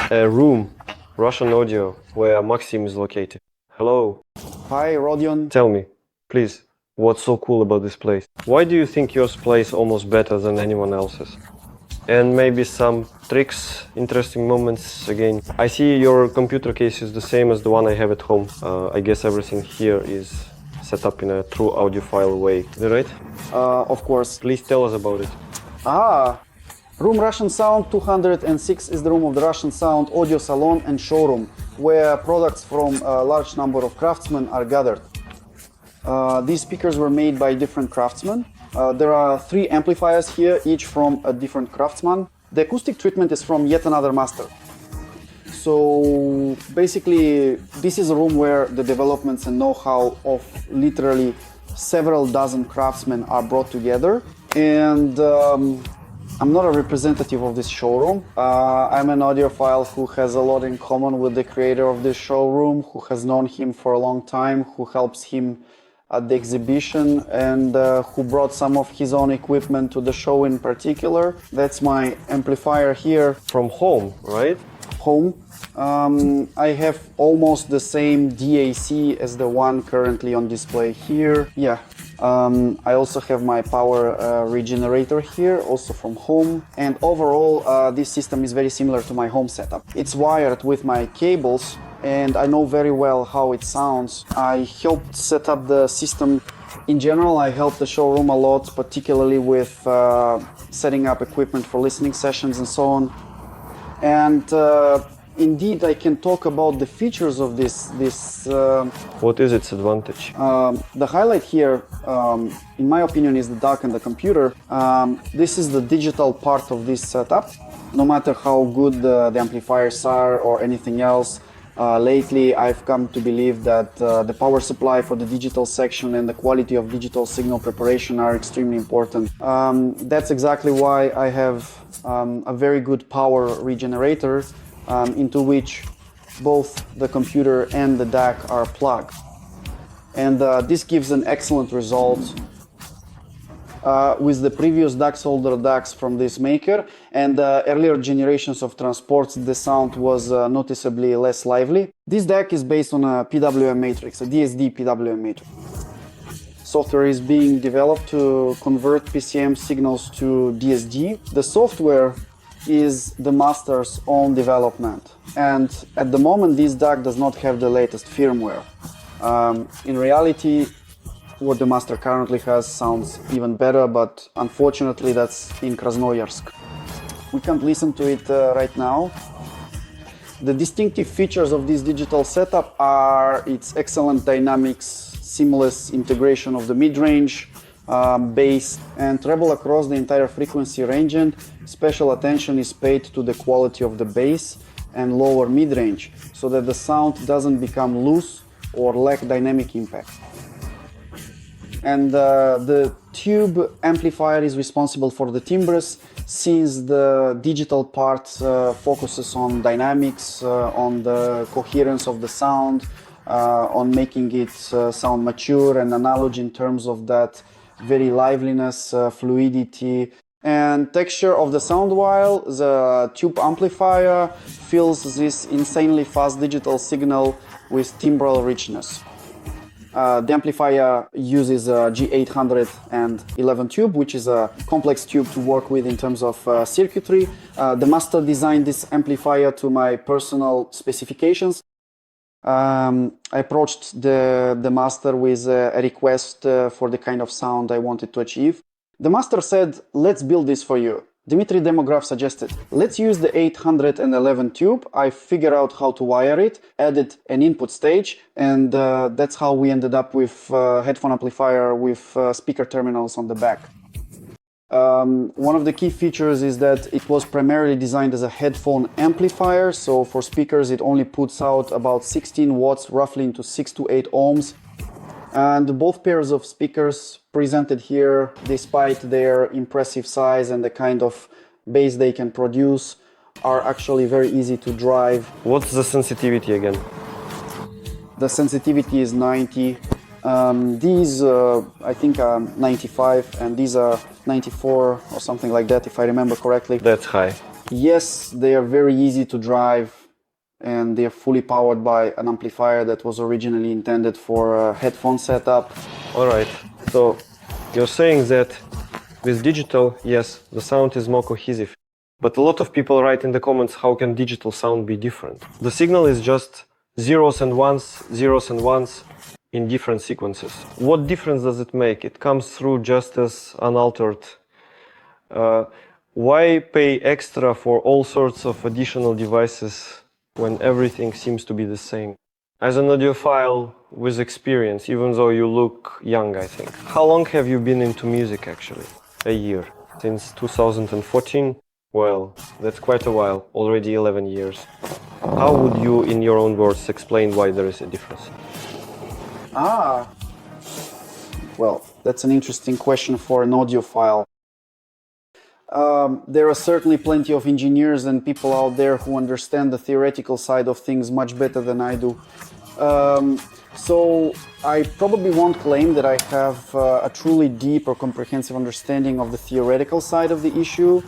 A room, Russian audio, where Maxim is located. Hello. Hi, Rodion. Tell me, please, what's so cool about this place? Why do you think yours plays almost better than anyone else's? And maybe some tricks, interesting moments again. I see your computer case is the same as the one I have at home. I guess everything here is set up in a true audiophile way. Is that right? Of course. Please tell us about it. Room Russian Sound 206 is the room of the Russian Sound audio salon and showroom, where products from a large number of craftsmen are gathered. These speakers were made by different craftsmen. There are 3 amplifiers here, each from a different craftsman. The acoustic treatment is from yet another master. So basically, this is a room where the developments and know-how of literally several dozen craftsmen are brought together. And I'm not a representative of this showroom. I'm an audiophile who has a lot in common with the creator of this showroom, who has known him for a long time, who helps him at the exhibition, and who brought some of his own equipment to the show in particular. That's my amplifier here. From home, right? Home. I have almost the same DAC as the one currently on display here. Yeah. I also have my power regenerator here, also from home. And overall, this system is very similar to my home setup. It's wired with my cables, and I know very well how it sounds. I helped set up the system. In general, I helped the showroom a lot, particularly with setting up equipment for listening sessions and so on. And indeed, I can talk about the features of this. What is its advantage? The highlight here, in my opinion, is the DAC and the computer. This is the digital part of this setup. No matter how good the amplifiers are or anything else, lately I've come to believe that the power supply for the digital section and the quality of digital signal preparation are extremely important. That's exactly why I have a very good power regenerator into which both the computer and the DAC are plugged. And this gives an excellent result with the previous DAC solder DACs from this maker and earlier generations of transports. The sound was noticeably less lively. This DAC is based on a PWM matrix, a DSD PWM matrix. Software is being developed to convert PCM signals to DSD. The software is the master's own development, and at the moment this DAC does not have the latest firmware. In reality, what the master currently has sounds even better, but unfortunately that's in Krasnoyarsk. We can't listen to it right now. The distinctive features of this digital setup are its excellent dynamics, seamless integration of the mid-range, bass and treble across the entire frequency range, and special attention is paid to the quality of the bass and lower mid-range so that the sound doesn't become loose or lack dynamic impact. And the tube amplifier is responsible for the timbres, since the digital part focuses on dynamics, on the coherence of the sound, on making it sound mature and analog in terms of that very liveliness, fluidity and texture of the sound, while the tube amplifier fills this insanely fast digital signal with timbral richness. The amplifier uses a G811 tube, which is a complex tube to work with in terms of circuitry. The master designed this amplifier to my personal specifications. I approached the master with a request for the kind of sound I wanted to achieve. The master said, "Let's build this for you." Dmitry Demograf suggested, "Let's use the 811 tube." I figured out how to wire it, added an input stage, and that's how we ended up with a headphone amplifier with speaker terminals on the back. One of the key features is that it was primarily designed as a headphone amplifier, so for speakers it only puts out about 16 watts, roughly into 6 to 8 ohms. And both pairs of speakers presented here, despite their impressive size and the kind of bass they can produce, are actually very easy to drive. What's the sensitivity again? The sensitivity is 90. These I think are 95, and these are 94 or something like that, if I remember correctly. That's high. Yes, they are very easy to drive, and they are fully powered by an amplifier that was originally intended for a headphone setup. Alright, so you're saying that with digital, yes, the sound is more cohesive. But a lot of people write in the comments, how can digital sound be different? The signal is just zeros and ones in different sequences. What difference does it make? It comes through just as unaltered. Why pay extra for all sorts of additional devices when everything seems to be the same? As an audiophile with experience, even though you look young, I think. How long have you been into music actually? A year. Since 2014? Well, that's quite a while, already 11 years. How would you, in your own words, explain why there is a difference? Well, that's an interesting question for an audiophile. There are certainly plenty of engineers and people out there who understand the theoretical side of things much better than I do. So I probably won't claim that I have a truly deep or comprehensive understanding of the theoretical side of the issue.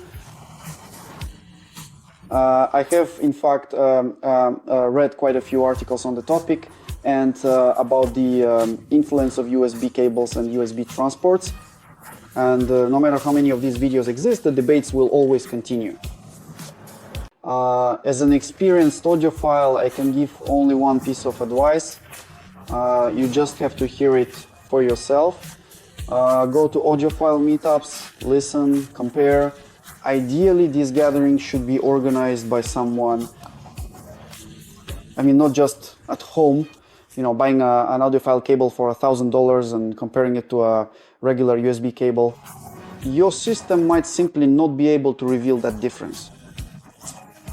I have, in fact, read quite a few articles on the topic and about the influence of USB cables and USB transports. And no matter how many of these videos exist, the debates will always continue. As an experienced audiophile, I can give only one piece of advice. You just have to hear it for yourself. Go to audiophile meetups, listen, compare. Ideally, these gatherings should be organized by someone. I mean, not just at home, you know, buying an audiophile cable for $1,000 and comparing it to a regular USB cable. Your system might simply not be able to reveal that difference.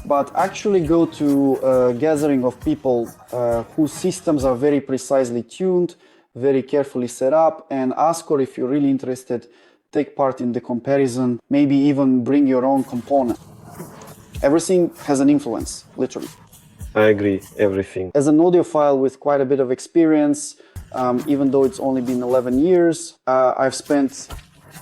But actually go to a gathering of people whose systems are very precisely tuned, very carefully set up, and ask her if you're really interested, take part in the comparison, maybe even bring your own component. Everything has an influence, literally. I agree, everything. As an audiophile with quite a bit of experience, even though it's only been 11 years, I've spent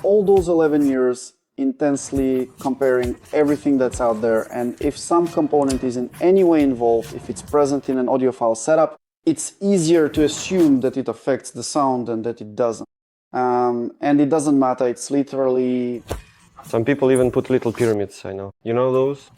all those 11 years intensely comparing everything that's out there, and if some component is in any way involved, if it's present in an audiophile setup, it's easier to assume that it affects the sound than that it doesn't. And it doesn't matter, it's literally... Some people even put little pyramids, I know. You know those?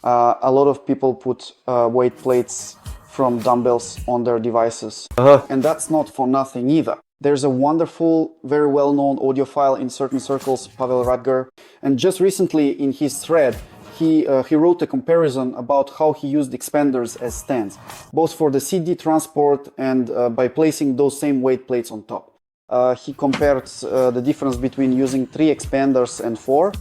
A lot of people put weight plates from dumbbells on their devices. And that's not for nothing either. There's a wonderful, very well-known audiophile in certain circles, Pavel Radger, and just recently in his thread, he wrote a comparison about how he used expanders as stands, both for the CD transport and by placing those same weight plates on top. He compared the difference between using 3 expanders and 4.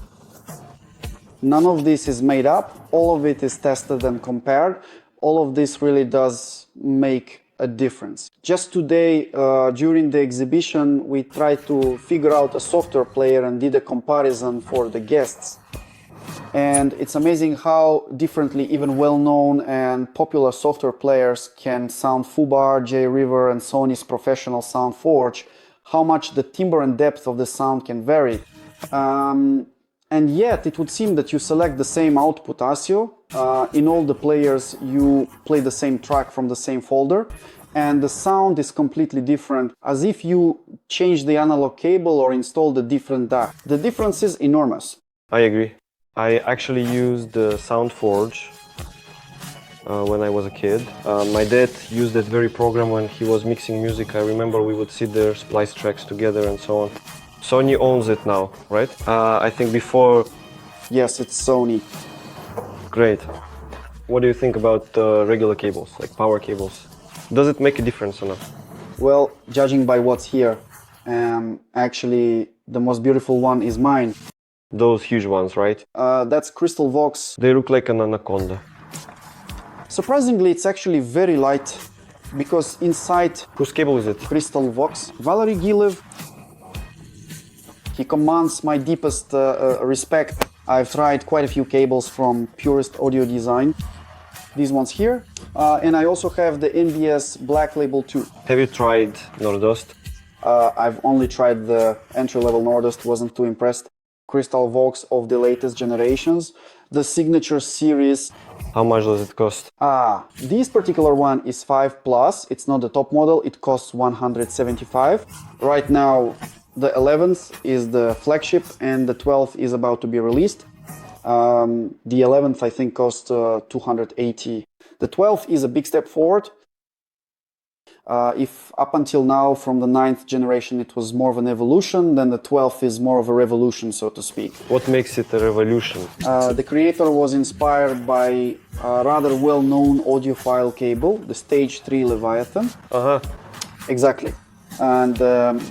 None of this is made up, all of it is tested and compared. All of this really does make a difference. Just today, during the exhibition, we tried to figure out a software player and did a comparison for the guests. And it's amazing how differently even well-known and popular software players can sound Fubar, J-River, and Sony's professional SoundForge, how much the timbre and depth of the sound can vary. And yet, it would seem that you select the same output ASIO. In all the players, you play the same track from the same folder, and the sound is completely different, as if you change the analog cable or installed a different DAC. The difference is enormous. I agree. I actually used the SoundForge when I was a kid. My dad used that very program when he was mixing music. I remember we would sit there, splice tracks together and so on. Sony owns it now, right? I think before... Yes, it's Sony. Great. What do you think about regular cables, like power cables? Does it make a difference or not? Well, judging by what's here, actually the most beautiful one is mine. Those huge ones, right? That's Crystal Vox. They look like an anaconda. Surprisingly, it's actually very light, because inside... Whose cable is it? Crystal Vox. Valery Gilev. He commands my deepest respect. I've tried quite a few cables from Purist Audio Design. These ones here. And I also have the NBS Black Label 2. Have you tried Nordost? I've only tried the entry-level Nordost, wasn't too impressed. Crystal Vox of the latest generations. the Signature series. How much does it cost? This particular one is 5 plus. It's not the top model. It costs 175. Right now, the 11th is the flagship and the 12th is about to be released. The 11th, I think, cost 280. The 12th is a big step forward. If up until now, from the 9th generation, it was more of an evolution, then the 12th is more of a revolution, so to speak. What makes it a revolution? The creator was inspired by a rather well-known audiophile cable, the Stage 3 Leviathan. Exactly. And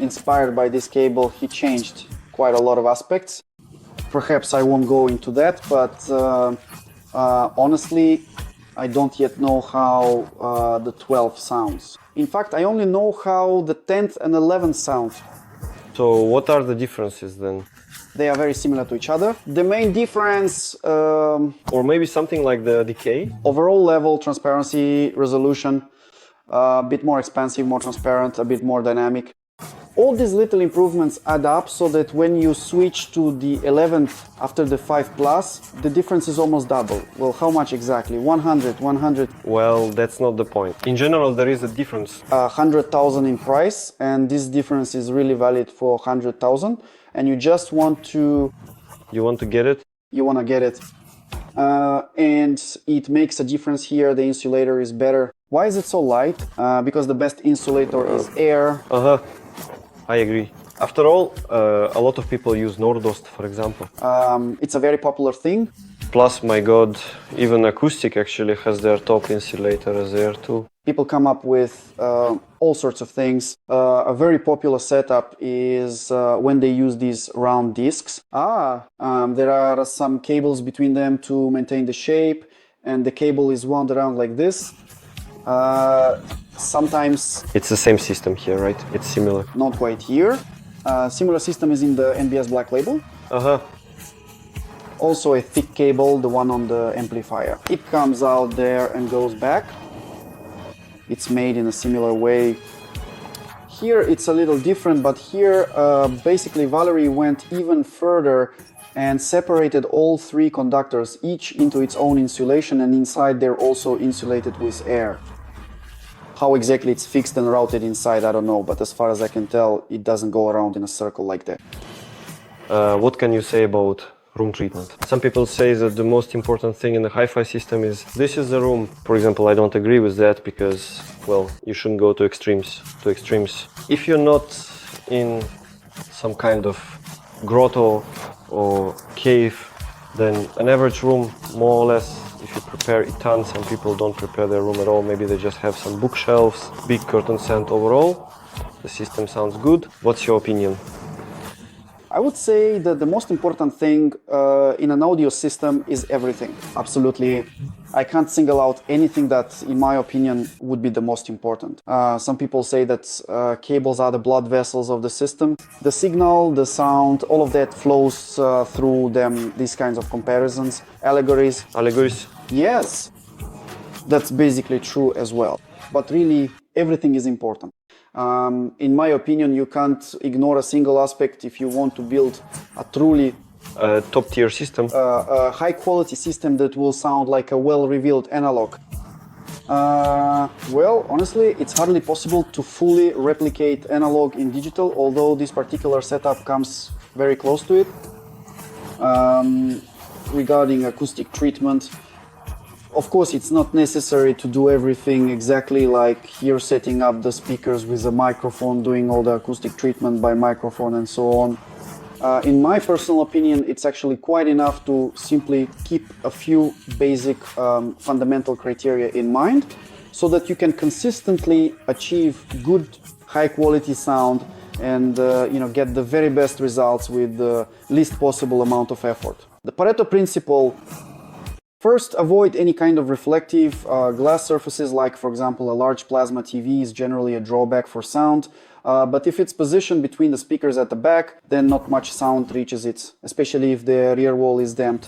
inspired by this cable, he changed quite a lot of aspects. Perhaps I won't go into that, but honestly, I don't yet know how the 12th sounds. In fact, I only know how the 10th and 11th sound. So what are the differences then? They are very similar to each other. The main difference... or maybe something like the decay? Overall level, transparency, resolution, a bit more expansive, more transparent, a bit more dynamic. All these little improvements add up so that when you switch to the 11th after the 5 plus, the difference is almost double. Well, how much exactly? 100, 100? Well, that's not the point. In general, there is a difference. 100,000 in price, and this difference is really valid for 100,000. And you just want to... You want to get it? You want to get it. And it makes a difference here. The insulator is better. Why is it so light? Because the best insulator is air. I agree. After all, a lot of people use Nordost, for example. It's a very popular thing. Plus, my god, even acoustic actually has their top insulator as air too. People come up with all sorts of things. A very popular setup is when they use these round discs. There are some cables between them to maintain the shape, and the cable is wound around like this. Sometimes... It's the same system here, right? It's similar. Not quite here. Similar system is in the NBS Black Label. Also a thick cable, the one on the amplifier. It comes out there and goes back. It's made in a similar way. Here it's a little different, but here basically Valerie went even further and separated all 3 conductors, each into its own insulation, and inside they're also insulated with air. How exactly it's fixed and routed inside, I don't know, but as far as I can tell, it doesn't go around in a circle like that. What can you say about room treatment? Some people say that the most important thing in the hi-fi system is this is the room. For example, I don't agree with that because, well, you shouldn't go to extremes. If you're not in some kind of grotto or cave, then an average room, more or less, if you prepare it ton, some people don't prepare their room at all. Maybe they just have some bookshelves, big curtains, and overall, the system sounds good. What's your opinion? I would say that the most important thing in an audio system is everything. Absolutely. I can't single out anything that, in my opinion, would be the most important. Some people say that cables are the blood vessels of the system. The signal, the sound, all of that flows through them, these kinds of comparisons, allegories. Allegories? Yes, that's basically true as well. But really, everything is important. In my opinion, you can't ignore a single aspect if you want to build a truly top-tier system. A high-quality system that will sound like a well-revealed analog. Well, honestly, it's hardly possible to fully replicate analog in digital, although this particular setup comes very close to it. Regarding acoustic treatment, of course, it's not necessary to do everything exactly like here, setting up the speakers with a microphone, doing all the acoustic treatment by microphone and so on. In my personal opinion, it's actually quite enough to simply keep a few basic fundamental criteria in mind so that you can consistently achieve good, high-quality sound and get the very best results with the least possible amount of effort. The Pareto principle: first, avoid any kind of reflective glass surfaces, like, for example, a large plasma TV is generally a drawback for sound. But if it's positioned between the speakers at the back, then not much sound reaches it, especially if the rear wall is damped.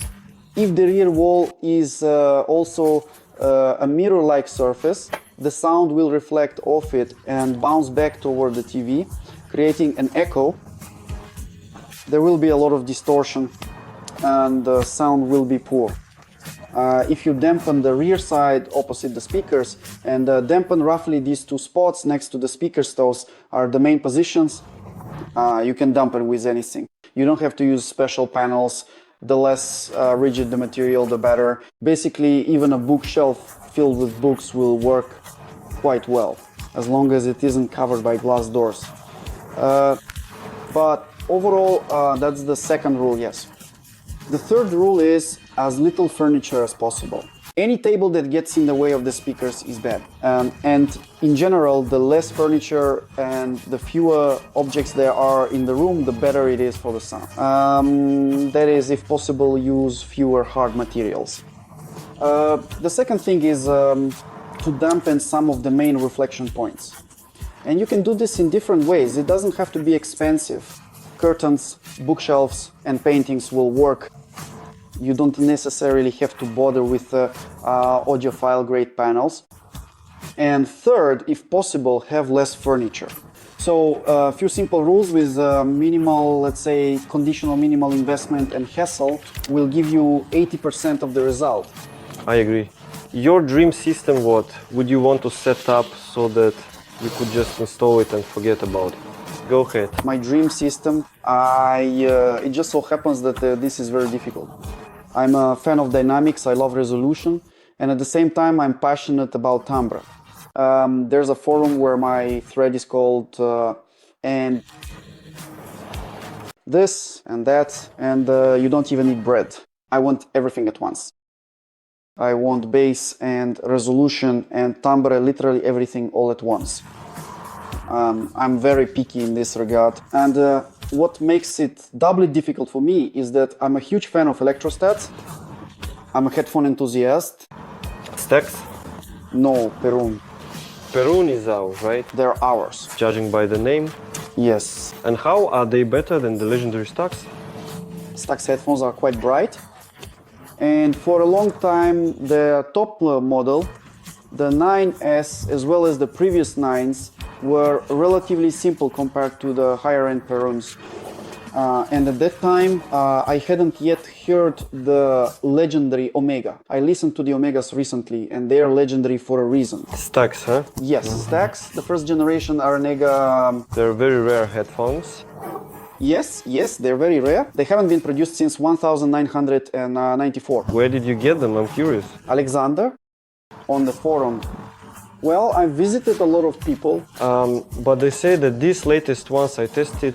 If the rear wall is also a mirror-like surface, the sound will reflect off it and bounce back toward the TV, creating an echo. There will be a lot of distortion and the sound will be poor. If you dampen the rear side opposite the speakers and dampen roughly these two spots next to the speaker stoves are the main positions, you can dampen with anything. You don't have to use special panels. The less rigid the material, the better. Basically, even a bookshelf filled with books will work quite well, as long as it isn't covered by glass doors. But overall, that's the second rule, yes. The third rule is as little furniture as possible. Any table that gets in the way of the speakers is bad. And in general, the less furniture and the fewer objects there are in the room, the better it is for the sound. That is, if possible, use fewer hard materials. The second thing is to dampen some of the main reflection points. And you can do this in different ways. It doesn't have to be expensive. Curtains, bookshelves, and paintings will work. You don't necessarily have to bother with audiophile grade panels. And third, if possible, have less furniture. So a few simple rules with minimal, let's say, conditional minimal investment and hassle will give you 80% of the result. I agree. Your dream system, what would you want to set up so that you could just install it and forget about it? Go ahead. My dream system, it just so happens that this is very difficult. I'm a fan of dynamics, I love resolution, and at the same time I'm passionate about timbre. There's a forum where my thread is called and this and that, and you don't even need bread. I want everything at once. I want bass and resolution and timbre, literally everything all at once. I'm very picky in this regard, and what makes it doubly difficult for me is that I'm a huge fan of electrostats. I'm a headphone enthusiast. Stacks? No, Perun. Perun is ours, right? They're ours. Judging by the name? Yes. And how are they better than the legendary Stax? Stax headphones are quite bright. And for a long time, the top model, the 9S, as well as the previous 9s, were relatively simple compared to the higher-end Peruns. And at that time, I hadn't yet heard the legendary Omega. I listened to the Omegas recently, and they are legendary for a reason. Stax, huh? Yes, Stax, the first generation Aranega. They're very rare headphones. Yes, they're very rare. They haven't been produced since 1994. Where did you get them? I'm curious. Alexander, on the forum. Well, I visited a lot of people. But they say that these latest ones I tested...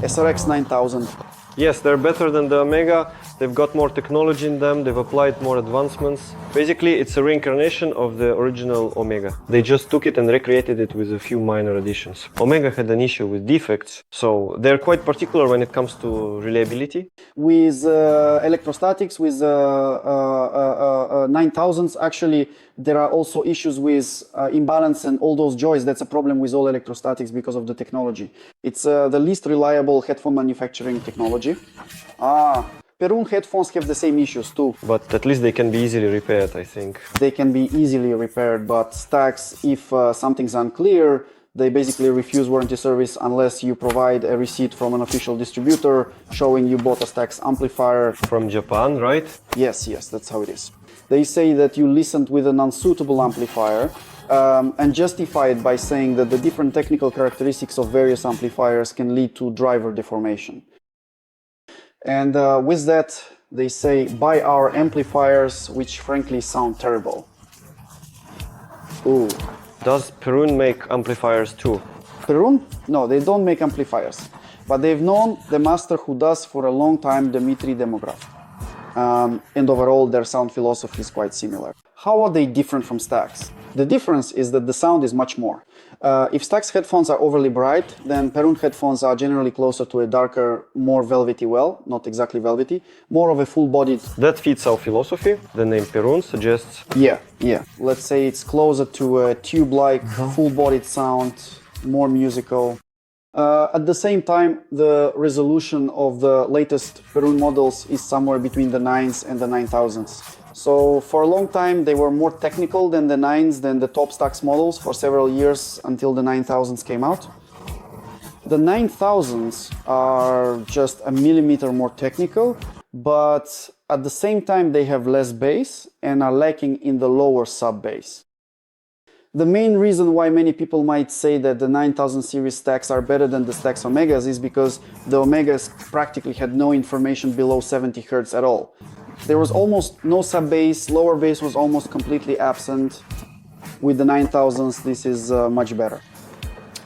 SRX 9000. Yes, they're better than the Omega. They've got more technology in them. They've applied more advancements. Basically, it's a reincarnation of the original Omega. They just took it and recreated it with a few minor additions. Omega had an issue with defects, so they're quite particular when it comes to reliability. With electrostatics, with 9000s, actually, there are also issues with imbalance and all those joys. That's a problem with all electrostatics because of the technology. It's the least reliable headphone manufacturing technology. Perun headphones have the same issues too. But at least they can be easily repaired, I think. They can be easily repaired, but Stax, if something's unclear, they basically refuse warranty service unless you provide a receipt from an official distributor showing you bought a Stax amplifier. From Japan, right? Yes, that's how it is. They say that you listened with an unsuitable amplifier and justify it by saying that the different technical characteristics of various amplifiers can lead to driver deformation. And with that, they say, buy our amplifiers, which frankly sound terrible. Ooh. Does Perun make amplifiers too? Perun? No, they don't make amplifiers. But they've known the master who does for a long time, Dmitry Demograf. And overall, their sound philosophy is quite similar. How are they different from Stax? The difference is that the sound is much more. If Stax headphones are overly bright, then Perun headphones are generally closer to a darker, more velvety well, not exactly velvety, more of a full-bodied... That fits our philosophy. The name Perun suggests... Yeah. Let's say it's closer to a tube-like, full-bodied sound, more musical. At the same time, the resolution of the latest Perun models is somewhere between the 9s and the 9000s. So for a long time, they were more technical than the 9s, than the top Stax models for several years until the 9000s came out. The 9000s are just a millimeter more technical, but at the same time they have less bass and are lacking in the lower sub-bass. The main reason why many people might say that the 9000 series stacks are better than the Stax Omegas is because the Omegas practically had no information below 70 Hz at all. There was almost no sub-bass, lower bass was almost completely absent. With the 9000s, this is much better.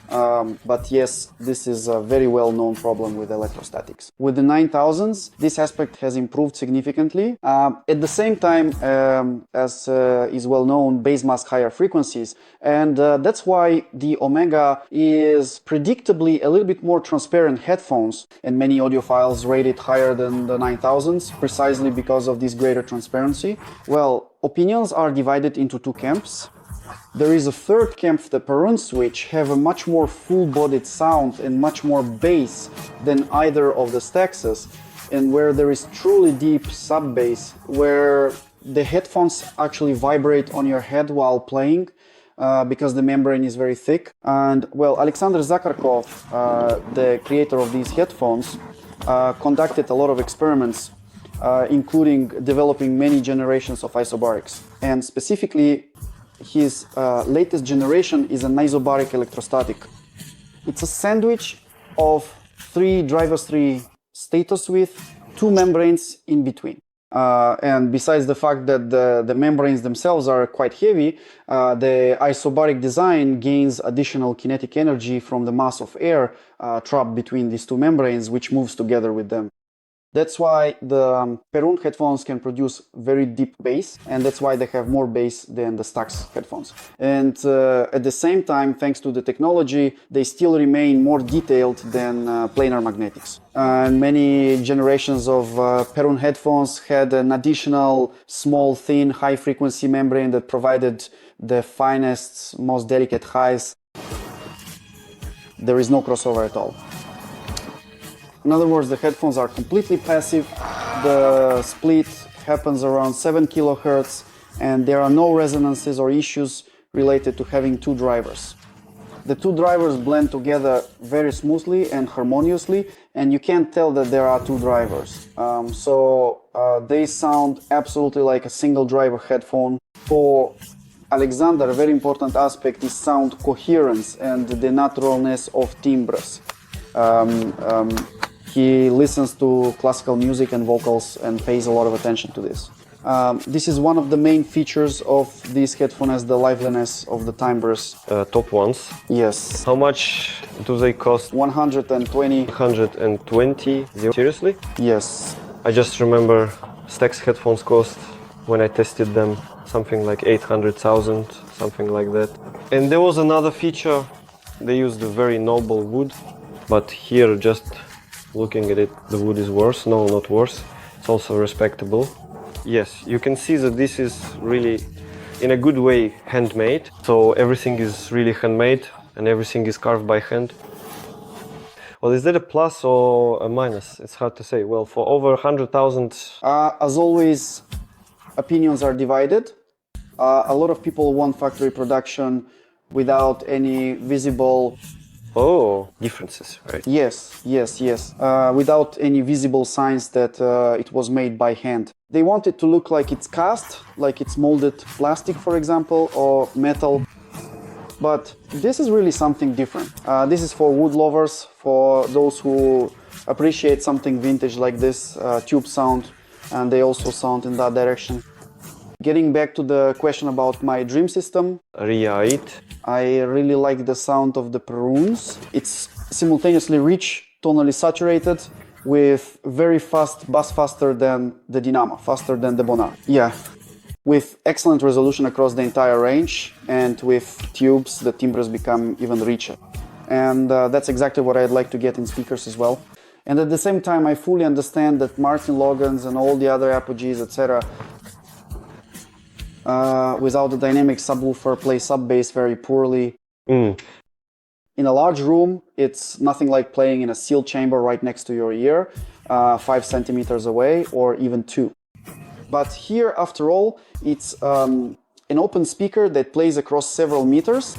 But yes, this is a very well-known problem with electrostatics. With the 9000s, this aspect has improved significantly. At the same time, as is well known, bass mask higher frequencies, and that's why the Omega is predictably a little bit more transparent headphones, and many audiophiles rate it higher than the 9000s, precisely because of this greater transparency. Well, opinions are divided into two camps. There is a third camp, the Peruns, which have a much more full-bodied sound and much more bass than either of the Staxes, and where there is truly deep sub-bass, where the headphones actually vibrate on your head while playing, because the membrane is very thick. And well, Alexander Zakharkov, the creator of these headphones, conducted a lot of experiments, including developing many generations of isobarics, and specifically his latest generation is an isobaric electrostatic. It's a sandwich of three status with two membranes in between. And besides the fact that the membranes themselves are quite heavy, the isobaric design gains additional kinetic energy from the mass of air trapped between these two membranes, which moves together with them. That's why the Perun headphones can produce very deep bass, and that's why they have more bass than the Stax headphones. And at the same time, thanks to the technology, they still remain more detailed than planar magnetics. And many generations of Perun headphones had an additional small, thin, high-frequency membrane that provided the finest, most delicate highs. There is no crossover at all. In other words, the headphones are completely passive, the split happens around 7 kHz, and there are no resonances or issues related to having two drivers. The two drivers blend together very smoothly and harmoniously, and you can't tell that there are two drivers. They sound absolutely like a single driver headphone. For Alexander, a very important aspect is sound coherence and the naturalness of timbres. He listens to classical music and vocals and pays a lot of attention to this. This is one of the main features of this headphone, as the liveliness of the timbres. Top ones? Yes. How much do they cost? 120. 120? Seriously? Yes. I just remember Stax headphones cost, when I tested them, something like 800,000, something like that. And there was another feature. They used a very noble wood, but here, just looking at it, the wood is worse. No, not worse. It's also respectable. Yes, you can see that this is really, in a good way, handmade. So everything is really handmade and everything is carved by hand. Well, is that a plus or a minus? It's hard to say. Well, for over 100,000... As always, opinions are divided. A lot of people want factory production without any visible... Oh, differences, right? Yes. Without any visible signs that it was made by hand. They want it to look like it's cast, like it's molded plastic, for example, or metal. But this is really something different. This is for wood lovers, for those who appreciate something vintage like this tube sound, and they also sound in that direction. Getting back to the question about my dream system. Right. I really like the sound of the Peruns. It's simultaneously rich, tonally saturated, with very fast bass, faster than the Dynamo, faster than the Bonar. Yeah, with excellent resolution across the entire range, and with tubes, the timbres become even richer. And that's exactly what I'd like to get in speakers as well. And at the same time, I fully understand that Martin Logans and all the other Apogees, etc., without the dynamic subwoofer, play sub-bass very poorly. In a large room, it's nothing like playing in a sealed chamber right next to your ear, 5 centimeters away, or even 2. But here, after all, it's an open speaker that plays across several meters,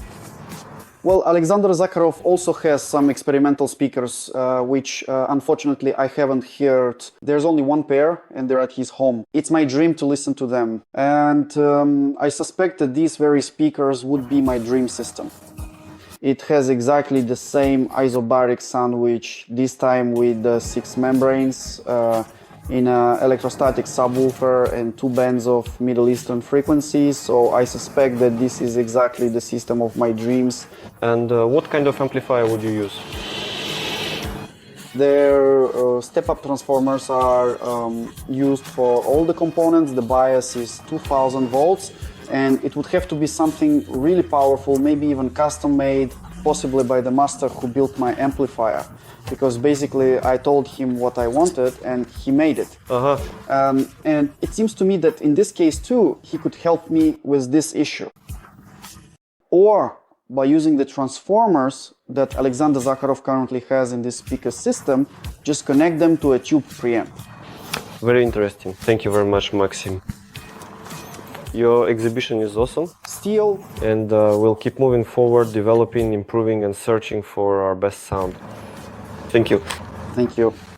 Well, Alexander Zakharov also has some experimental speakers, which unfortunately I haven't heard. There's only one pair and they're at his home. It's my dream to listen to them. And I suspect that these very speakers would be my dream system. It has exactly the same isobaric sandwich, this time with 6 membranes, in an electrostatic subwoofer and 2 bands of Middle Eastern frequencies. So I suspect that this is exactly the system of my dreams. And what kind of amplifier would you use? Their step-up transformers are used for all the components. The bias is 2000 volts, and it would have to be something really powerful, maybe even custom-made, possibly by the master who built my amplifier. Because basically I told him what I wanted and he made it. And it seems to me that in this case too, he could help me with this issue. Or by using the transformers that Alexander Zakharov currently has in this speaker system, just connect them to a tube preamp. Very interesting. Thank you very much, Maxim. Your exhibition is awesome. Still. And we'll keep moving forward, developing, improving, and searching for our best sound. Thank you. Thank you.